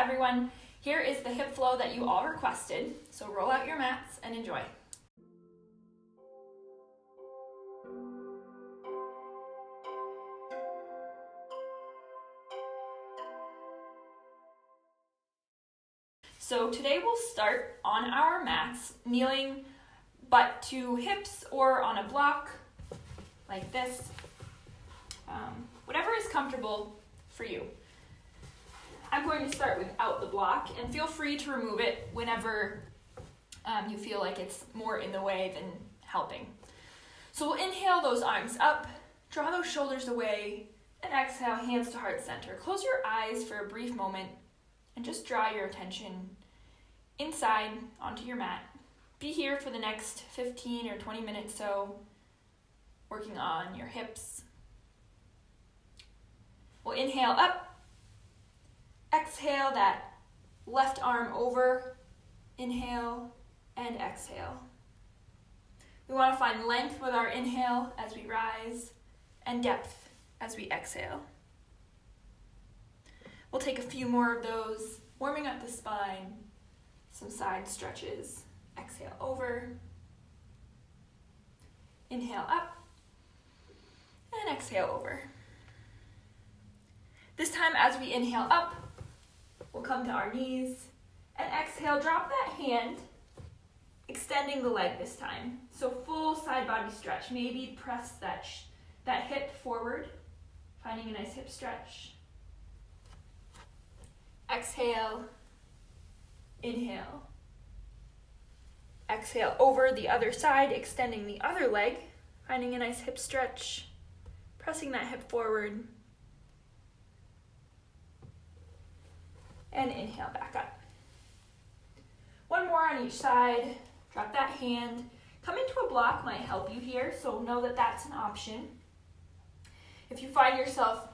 everyone, here is the hip flow that you all requested. So roll out your mats and enjoy. So today we'll start on our mats, kneeling butt to hips or on a block like this, whatever is comfortable for you. I'm going to start without the block, and feel free to remove it whenever you feel like it's more in the way than helping. So we'll inhale those arms up, draw those shoulders away, and exhale, hands to heart center. Close your eyes for a brief moment and just draw your attention inside onto your mat. Be here for the next 15 or 20 minutes so, working on your hips. We'll inhale up, exhale that left arm over, inhale and exhale. We want to find length with our inhale as we rise and depth as we exhale. We'll take a few more of those, warming up the spine, some side stretches. Exhale over, inhale up, and exhale over. This time as we inhale up, we'll come to our knees, and exhale, drop that hand, extending the leg this time. So full side body stretch. Maybe press that hip forward, finding a nice hip stretch. Exhale, inhale. Exhale over the other side, extending the other leg, finding a nice hip stretch, pressing that hip forward, and inhale back up. One more on each side, drop that hand. Come into a block might help you here, so know that that's an option. If you find yourself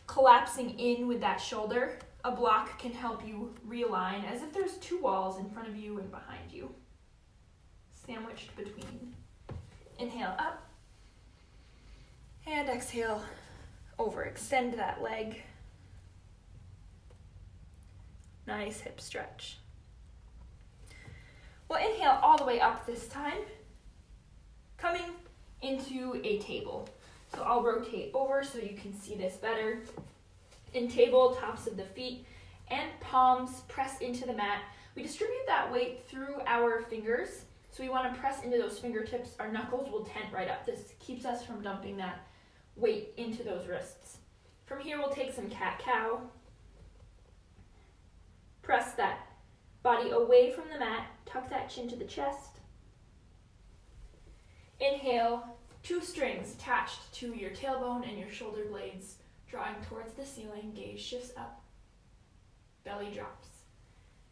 collapsing in with that shoulder, a block can help you realign as if there's two walls in front of you and behind you, sandwiched between. Inhale up, and exhale over. Extend that leg. Nice hip stretch. We'll inhale all the way up this time, coming into a table. So I'll rotate over so you can see this better. In table, tops of the feet and palms press into the mat. We distribute that weight through our fingers. So we want to press into those fingertips. Our knuckles will tent right up. This keeps us from dumping that weight into those wrists. From here, we'll take some cat-cow. Press that body away from the mat. Tuck that chin to the chest. Inhale, two strings attached to your tailbone and your shoulder blades, drawing towards the ceiling. Gaze shifts up. Belly drops.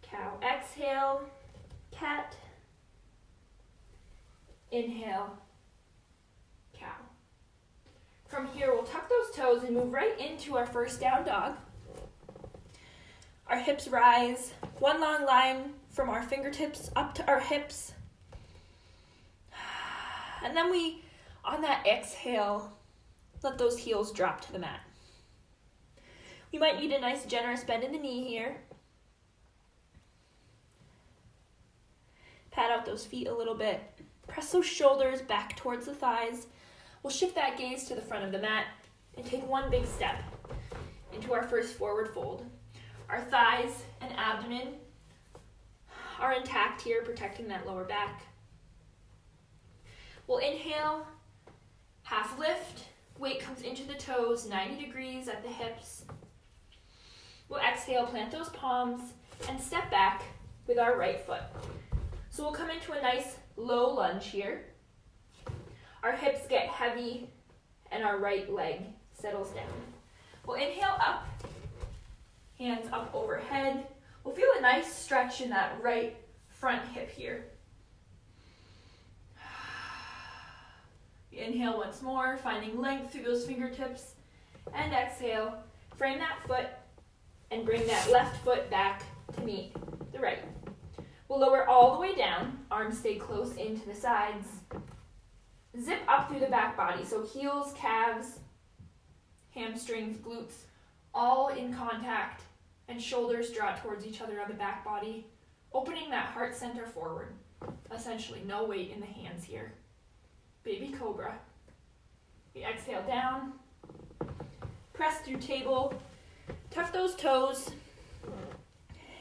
Cow. Exhale. Cat. Inhale. Cow. From here, we'll tuck those toes and move right into our first down dog. Our hips rise. One long line from our fingertips up to our hips. And then we, on that exhale, let those heels drop to the mat. We might need a nice generous bend in the knee here. Pat out those feet a little bit. Press those shoulders back towards the thighs. We'll shift that gaze to the front of the mat and take one big step into our first forward fold. Our thighs and abdomen are intact here, protecting that lower back. We'll inhale, half lift. Weight comes into the toes, 90 degrees at the hips. We'll exhale, plant those palms, and step back with our right foot. So we'll come into a nice low lunge here. Our hips get heavy, and our right leg settles down. We'll inhale up, hands up overhead. We'll feel a nice stretch in that right front hip here. Inhale once more, finding length through those fingertips, and exhale. Frame that foot and bring that left foot back to meet the right. We'll lower all the way down, arms stay close into the sides. Zip up through the back body, so heels, calves, hamstrings, glutes, all in contact and shoulders draw towards each other on the back body, opening that heart center forward. Essentially, no weight in the hands here. Baby cobra. We exhale down, press through table, tuck those toes,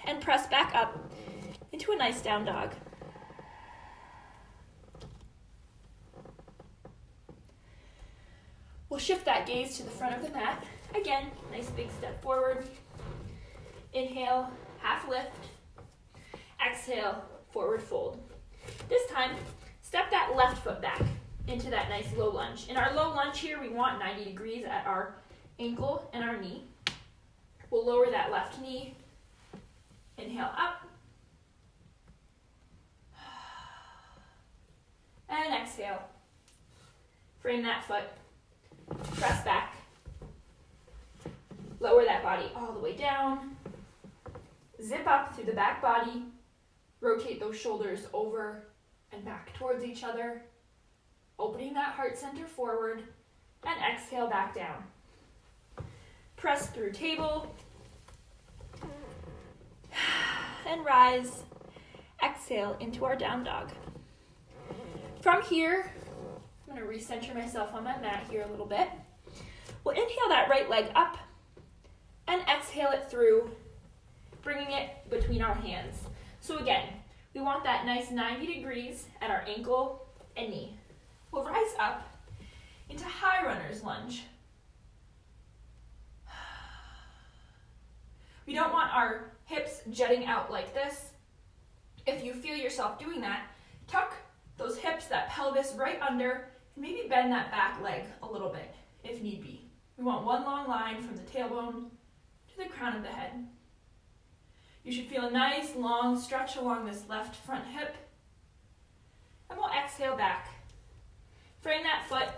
and press back up into a nice down dog. We'll shift that gaze to the front of the mat. Again, nice big step forward. Inhale, half lift. Exhale, forward fold. This time, step that left foot back into that nice low lunge. In our low lunge here, we want 90 degrees at our ankle and our knee. We'll lower that left knee. Inhale up. And exhale. Frame that foot. Press back. Lower that body all the way down. Zip up through the back body. Rotate those shoulders over and back towards each other. Opening that heart center forward. And exhale back down. Press through table. And rise. Exhale into our down dog. From here, I'm going to recenter myself on my mat here a little bit. We'll inhale that right leg up and exhale it through, bringing it between our hands. So again, we want that nice 90 degrees at our ankle and knee. We'll rise up into high runner's lunge. We don't want our hips jutting out like this. If you feel yourself doing that, tuck those hips, that pelvis right under, and maybe bend that back leg a little bit if need be. We want one long line from the tailbone to the crown of the head. You should feel a nice long stretch along this left front hip. And we'll exhale back. Frame that foot.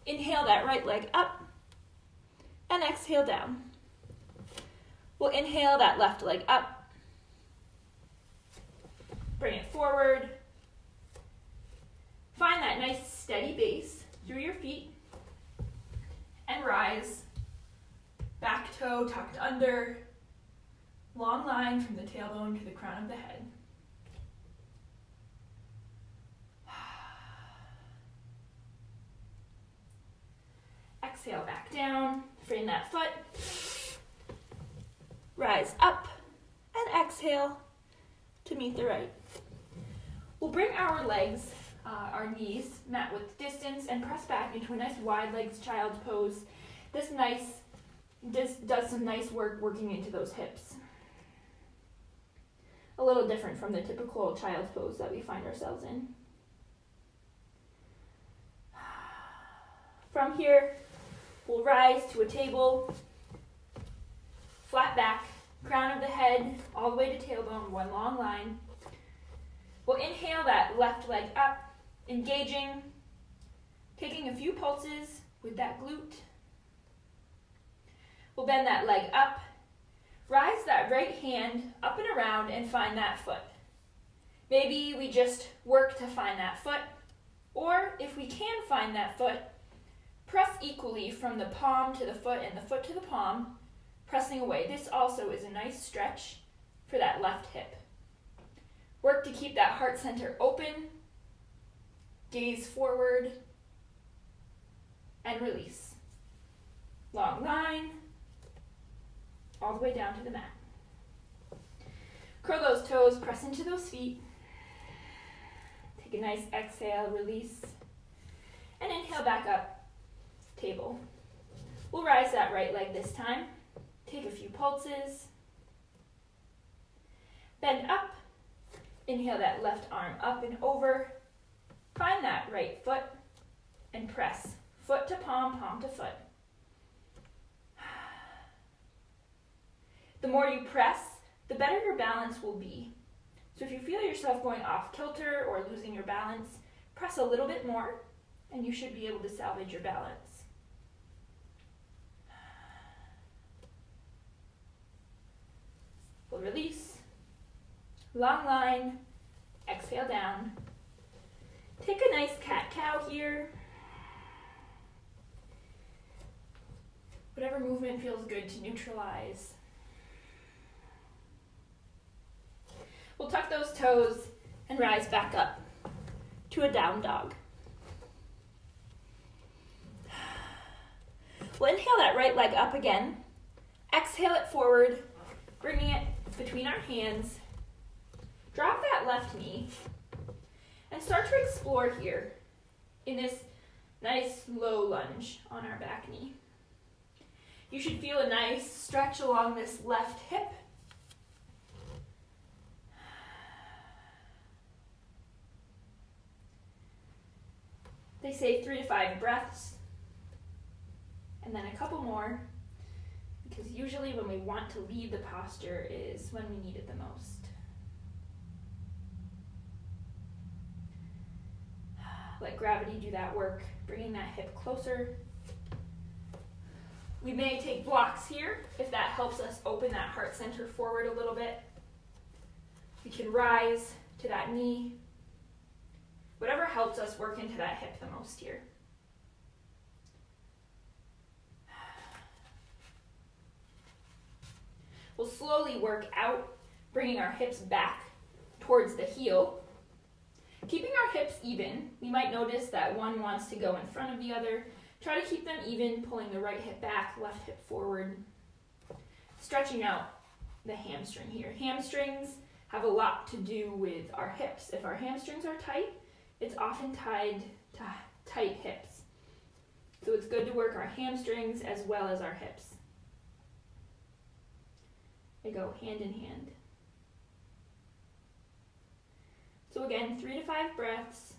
Inhale that right leg up. And exhale down. We'll inhale that left leg up. Bring it forward. Find that nice steady base through your feet. And rise. Back toe tucked under. Long line from the tailbone to the crown of the head. Exhale back down. Frame that foot. Rise up and exhale to meet the right. We'll bring our legs, our knees, mat width distance, and press back into a nice wide legs child's pose. This does some nice work working into those hips. A little different from the typical child's pose that we find ourselves in. From here, we'll rise to a table, flat back, crown of the head, all the way to tailbone, one long line. We'll inhale that left leg up, engaging, taking a few pulses with that glute. We'll bend that leg up, rise that right hand up and around and find that foot. Maybe we just work to find that foot, or if we can find that foot, press equally from the palm to the foot and the foot to the palm, pressing away. This also is a nice stretch for that left hip. Work to keep that heart center open, gaze forward, and release. Long line, all the way down to the mat. Curl those toes, press into those feet. Take a nice exhale, release, and inhale back up, table. We'll rise that right leg this time. Take a few pulses. Bend up. Inhale that left arm up and over. Find that right foot and press. Foot to palm, palm to foot. The more you press, the better your balance will be. So if you feel yourself going off kilter or losing your balance, press a little bit more and you should be able to salvage your balance. We'll release. Long line. Exhale down. Take a nice cat-cow here. Whatever movement feels good to neutralize. we'll tuck those toes and rise back up to a down dog. We'll inhale that right leg up again. Exhale it forward, bringing it between our hands. Drop that left knee and start to explore here in this nice low lunge on our back knee. You should feel a nice stretch along this left hip. They say 3 to 5 breaths, and then a couple more, because usually when we want to leave the posture is when we need it the most. Let gravity do that work, bringing that hip closer. We may take blocks here if that helps us open that heart center forward a little bit. We can rise to that knee. Whatever helps us work into that hip the most here. We'll slowly work out, bringing our hips back towards the heel. Keeping our hips even, we might notice that one wants to go in front of the other. Try to keep them even, pulling the right hip back, left hip forward. Stretching out the hamstring here. Hamstrings have a lot to do with our hips. If our hamstrings are tight, it's often tied to tight hips. So it's good to work our hamstrings as well as our hips. They go hand in hand. So again, 3 to 5 breaths.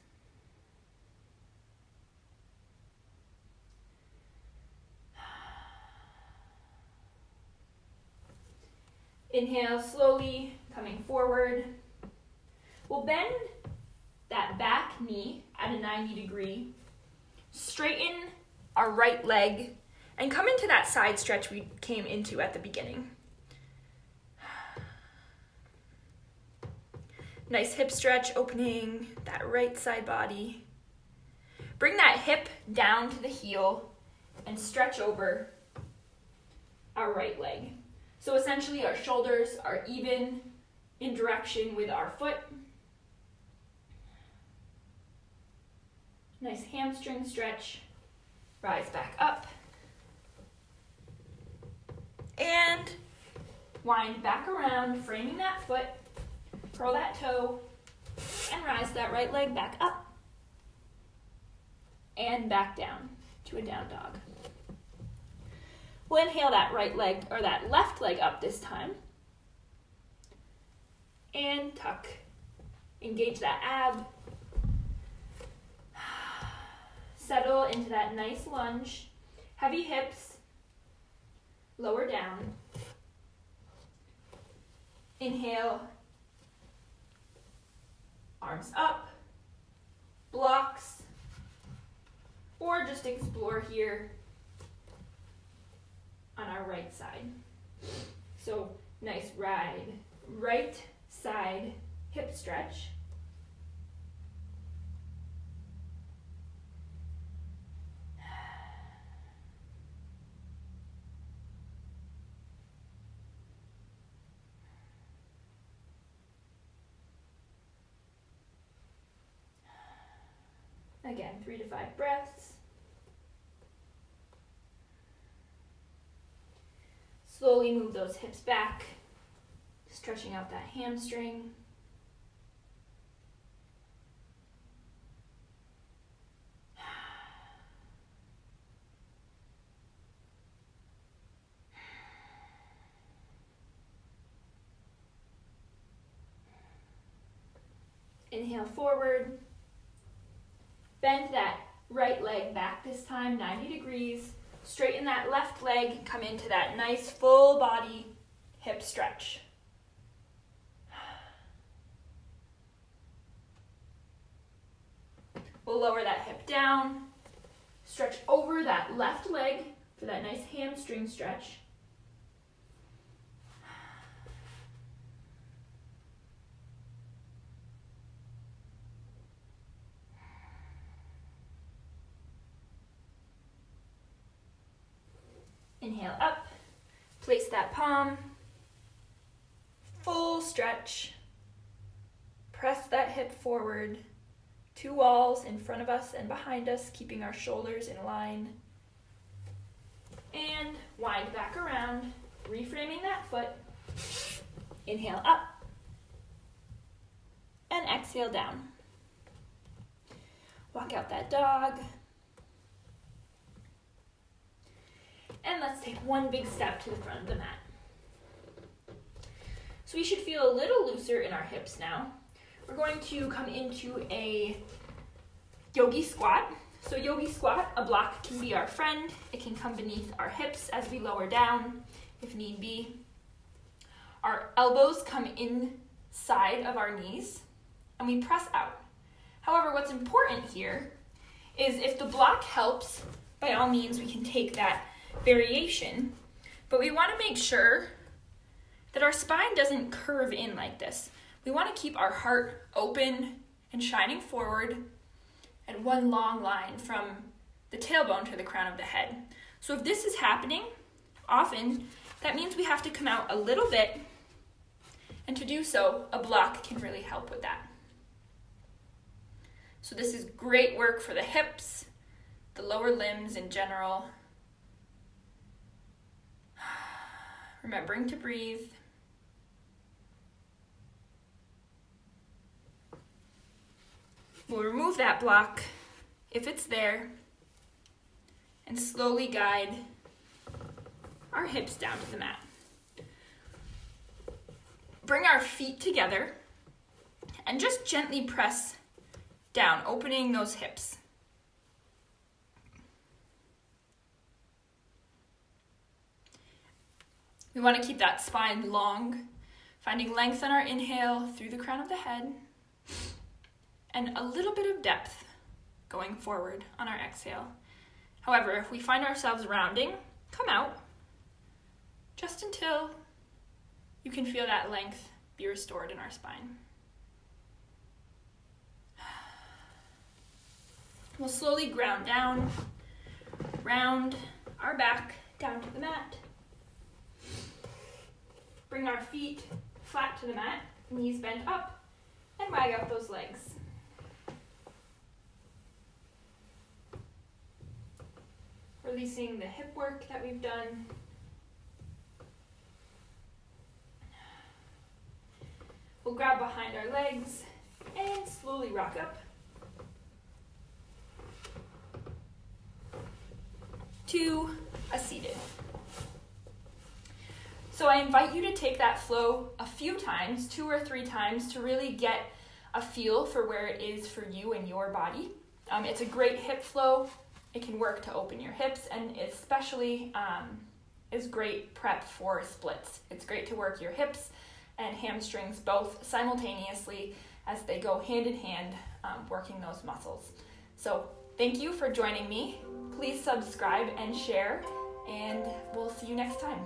Inhale slowly, coming forward. We'll bend that back knee at a 90 degree. Straighten our right leg and come into that side stretch we came into at the beginning. Nice hip stretch, opening that right side body. Bring that hip down to the heel and stretch over our right leg. So essentially our shoulders are even in direction with our foot. Nice hamstring stretch. Rise back up. And wind back around, framing that foot. Curl that toe and rise that right leg back up and back down to a down dog. We'll inhale that right leg or that left leg up this time and tuck. Engage that ab. Settle into that nice lunge. Heavy hips, lower down. Inhale. Arms up, blocks, or just explore here on our right side. So nice ride, right side hip stretch. Again, 3 to 5 breaths. Slowly move those hips back, stretching out that hamstring. Inhale forward. Bend that right leg back this time, 90 degrees. Straighten that left leg, come into that nice full body hip stretch. We'll lower that hip down, stretch over that left leg for that nice hamstring stretch. Inhale up, place that palm, full stretch, press that hip forward. 2 walls in front of us and behind us, keeping our shoulders in line. And wind back around, reframing that foot. Inhale up. And exhale down. Walk out that dog. And let's take one big step to the front of the mat. So we should feel a little looser in our hips now. We're going to come into a yogi squat. So yogi squat, a block can be our friend. It can come beneath our hips as we lower down, if need be. Our elbows come inside of our knees, and we press out. However, what's important here is if the block helps, by all means, we can take that variation, but we want to make sure that our spine doesn't curve in like this. We want to keep our heart open and shining forward and one long line from the tailbone to the crown of the head. So if this is happening, often that means we have to come out a little bit, and to do so, a block can really help with that. So this is great work for the hips, the lower limbs in general. Remembering to breathe. We'll remove that block if it's there and slowly guide our hips down to the mat. Bring our feet together and just gently press down, opening those hips. We want to keep that spine long, finding length on our inhale through the crown of the head, and a little bit of depth going forward on our exhale. However, if we find ourselves rounding, come out just until you can feel that length be restored in our spine. We'll slowly ground down, round our back down to the mat. Bring our feet flat to the mat, knees bent up, and wag out those legs. Releasing the hip work that we've done. We'll grab behind our legs and slowly rock up to a seated. So I invite you to take that flow a few times, 2 or 3 times, to really get a feel for where it is for you and your body. It's a great hip flow. It can work to open your hips, and especially is great prep for splits. It's great to work your hips and hamstrings both simultaneously as they go hand in hand, working those muscles. So thank you for joining me. Please subscribe and share, and we'll see you next time.